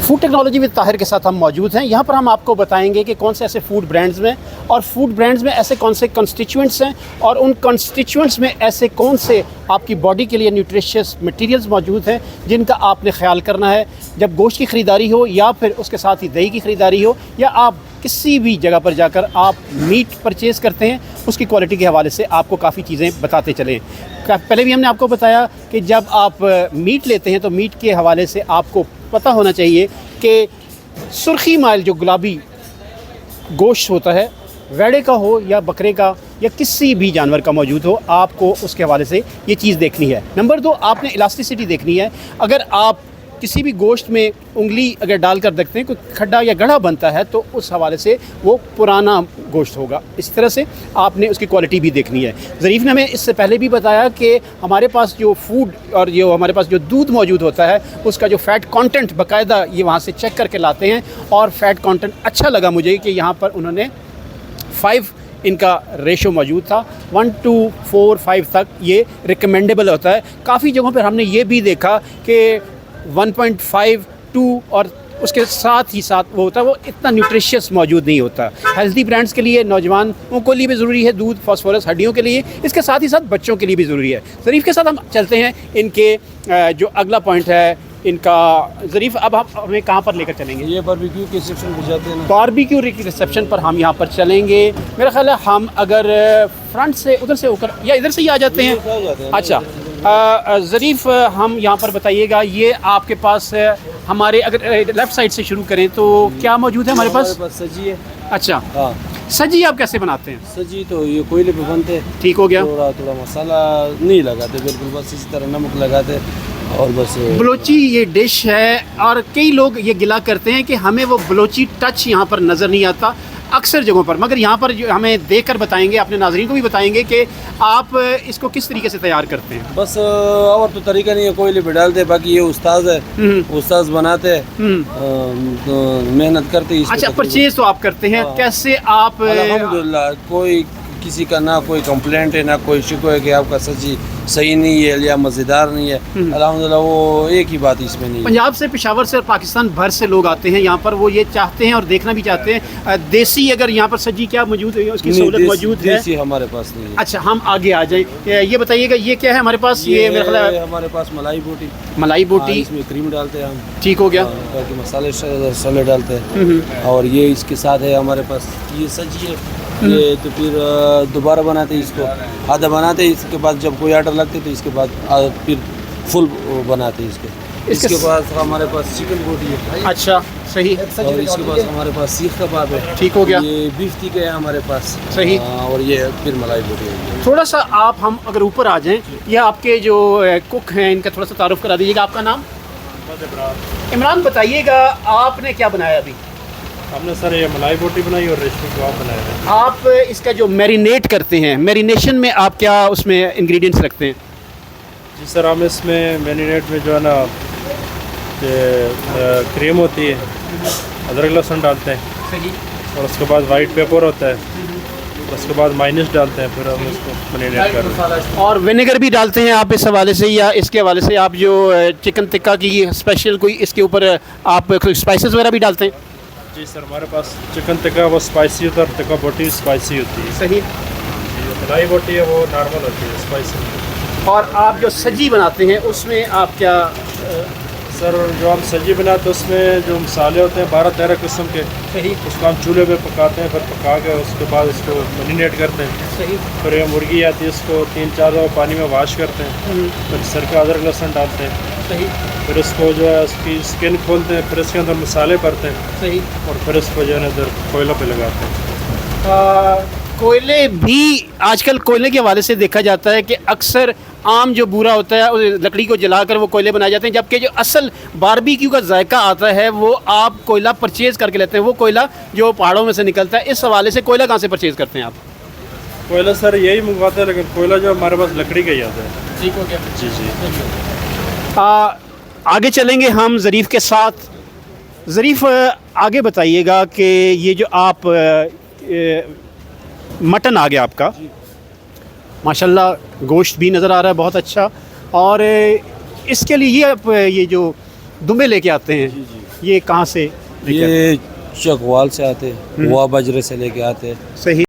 Food technology with Tahir के साथ हम मौजूद हैं। यहाँ पर हम आपको बताएंगे कि कौन से ऐसे फूड ब्रांड्स में और फूड ब्रांड्स में ऐसे कौन से कंस्टिट्यूएंट्स हैं और उन कंस्टिट्यूएंट्स में ऐसे कौन से आपकी बॉडी के लिए न्यूट्रिशियस मटेरियल्स मौजूद हैं जिनका आपने ख्याल करना है जब गोश्त की ख़रीदारी हो या फिर उसके साथ ही दही की ख़रीदारी हो या आप किसी भी जगह पर जाकर आप मीट परचेज़ करते हैं, उसकी क्वालिटी के हवाले से आपको काफ़ी चीज़ें बताते चलें। पहले भी हमने आपको बताया कि जब आप मीट लेते हैं तो मीट के हवाले से आपको पता होना चाहिए कि सुर्खी माइल जो गुलाबी गोश्त होता है, वेड़े का हो या बकरे का या किसी भी जानवर का मौजूद हो, आपको उसके हवाले से ये चीज़ देखनी है। नंबर 2, आपने इलास्टिसिटी देखनी है। अगर आप किसी भी गोश्त में उंगली अगर डालकर देखते हैं कोई खड्डा या गड्ढा बनता है तो उस हवाले से वो पुराना गोश्त होगा। इस तरह से आपने उसकी क्वालिटी भी देखनी है। ज़रीफ़ ने हमें इससे पहले भी बताया कि हमारे पास जो फूड और जो हमारे पास जो दूध मौजूद होता है उसका जो फ़ैट कंटेंट बाकायदा ये वहाँ से चेक करके लाते हैं और फ़ैट कंटेंट अच्छा लगा मुझे कि यहाँ पर उन्होंने 5 इनका रेशो मौजूद था। 1 to 4, 5 तक ये रिकमेंडेबल होता है। काफ़ी जगहों पर हमने ये भी देखा कि 1.5, 2 और उसके साथ ही साथ वो होता है, वो इतना न्यूट्रिशियस मौजूद नहीं होता। हेल्दी ब्रांड्स के लिए, नौजवानों के लिए भी ज़रूरी है दूध, फास्फोरस हड्डियों के लिए, इसके साथ ही साथ बच्चों के लिए भी ज़रूरी है। ज़रीफ़ के साथ हम चलते हैं इनके जो अगला पॉइंट है इनका। ज़रीफ़ अब हम हमें कहाँ पर लेकर चलेंगे? ये बारबेक्यू के रिसेप्शन पर जाते हैं ना। बारबेक्यू के रिसेप्शन पर हम यहाँ पर चलेंगे। मेरा ख्याल है हम अगर फ्रंट से उधर से होकर या इधर से ही आ जाते हैं। अच्छा ज़रीफ़, हम यहाँ पर बताइएगा, ये आपके पास हमारे अगर लेफ़्ट साइड से शुरू करें तो क्या मौजूद है हमारे पास? सजी है। अच्छा, हाँ। सजी आप कैसे बनाते हैं? सजी तो ये कोयले पे बनते हैं। ठीक हो गया। थोड़ा मसाला नहीं लगाते बिल्कुल, बस इसी तरह नमक लगाते और बस। बलोची ये डिश है और कई लोग ये गिला करते हैं कि हमें वो बलोची टच यहाँ पर नज़र नहीं आता अक्सर जगहों पर, मगर यहाँ पर जो हमें देखकर बताएंगे, अपने नाज़रीन को भी बताएंगे कि आप इसको किस तरीके से तैयार करते हैं। बस और तो तरीका नहीं है, कोयले पे डालते हैं। बाकी ये उस्ताद है, उस्ताद बनाते हैं, मेहनत करते हैं। अच्छा, परचेज तो आप करते हैं। कैसे आप? अल्हम्दुलिल्लाह, कोई किसी का ना कोई कंप्लेंट है ना कोई शिकवा है कि आपका सब्जी सही नहीं है या मज़ेदार नहीं है। अल्हम्दुलिल्लाह, वो एक ही बात इसमें नहीं है। पंजाब से, पेशावर से और पाकिस्तान भर से लोग आते हैं यहाँ पर, वो ये चाहते हैं और देखना भी चाहते हैं देसी अगर यहाँ पर सजी क्या मौजूद है, उसकी सहूलत मौजूद है। देसी हमारे पास नहीं है। अच्छा, हम आगे आ जाएं। ये बताइएगा ये क्या है हमारे पास? ये मेरा ख्याल है हमारे पास मलाई बोटी। मलाई बोटी, इसमें क्रीम डालते हैं हम। ठीक हो गया। बाकी मसाले सले डालते हैं। और ये इसके साथ है हमारे पास ये सजी है। ये तो फिर दोबारा बनाते हैं इसको, आधा बनाते हैं, इसके बाद जब कोई आर्डर लगते तो इसके बाद फिर फुल बनाते हैं इसके बाद हमारे पास चिकन बोटी है। अच्छा, सही। और इसके पास हमारे पास सीख कबाब है। ठीक हो गया। ये बीफ टिक्का है हमारे पास। सही। और ये फिर मलाई बोटी है। थोड़ा सा आप हम अगर ऊपर आ जाएं, या आपके जो कुक हैं इनका थोड़ा सा तारुफ करा दीजिएगा। आपका नाम? इमरान। बताइएगा आपने क्या बनाया अभी? हमने सर ये मलाई बोटी बनाई और रेशमी कबाब बनाए हैं। आप इसका जो मैरिनेट करते हैं, मैरिनेशन में आप क्या उसमें इंग्रेडिएंट्स रखते हैं? जी सर, हम इसमें मैरिनेट में जो है ना क्रीम होती है, अदरक लहसुन डालते हैं। सही। और उसके बाद वाइट पेपर होता है, उसके बाद माइनस डालते हैं, फिर हम इसको मैरिनेट करते हैं। और विनेगर भी डालते हैं आप इस हवाले से, या इसके हवाले से आप जो चिकन टिक्का की स्पेशल कोई इसके ऊपर आप कोई स्पाइसेस वगैरह भी डालते हैं? जी सर, हमारे पास चिकन टिक्का वो स्पाइसी होता है और टिक्का बोटी स्पाइसी होती है। सही। मलाई बोटी है वो नॉर्मल होती है, स्पाइसी। और आप जो सजी बनाते हैं उसमें आप क्या? सर, जो हम सब्जी बनाते हैं उसमें जो मसाले होते हैं 12-13 किस्म के, सही। उसको हम चूल्हे पे पकाते हैं, फिर पका के उसके बाद इसको मैरिनेट करते हैं। सही। फिर ये मुर्गी आती है, उसको 3-4 दफ़ा पानी में वॉश करते हैं, फिर सिरका अदरक लहसुन डालते हैं। सही। फिर उसको जो है उसकी स्किन खोलते हैं, फिर इसके अंदर मसाले भरते हैं। सही। और फिर इसको जो है इधर कोयला पे लगाते हैं। कोयले भी आजकल कोयले के हवाले से देखा जाता है कि अक्सर आम जो बूरा होता है उस लकड़ी को जलाकर वो कोयले बनाए जाते हैं, जबकि जो असल बारबेक्यू का जायका आता है वो आप कोयला परचेज़ करके लेते हैं, वो कोयला जो पहाड़ों में से निकलता है। इस हवाले से कोयला कहाँ से परचेज़ करते हैं आप? कोयला सर यही मंगवाते हैं, लेकिन कोयला जो हमारे पास लकड़ी का ही आता है। ठीक हो गया। जी जी। आगे चलेंगे हम ज़रीफ़ के साथ। ज़रीफ़, आगे बताइएगा कि ये जो आप मटन आ गया आपका, माशाल्लाह गोश्त भी नज़र आ रहा है बहुत अच्छा, और इसके लिए ये आप ये जो दुम्बे लेके आते हैं, ये कहाँ से लेके आते ये चकवाल से आते, हुआ बजरे से लेके आते। हैं? सही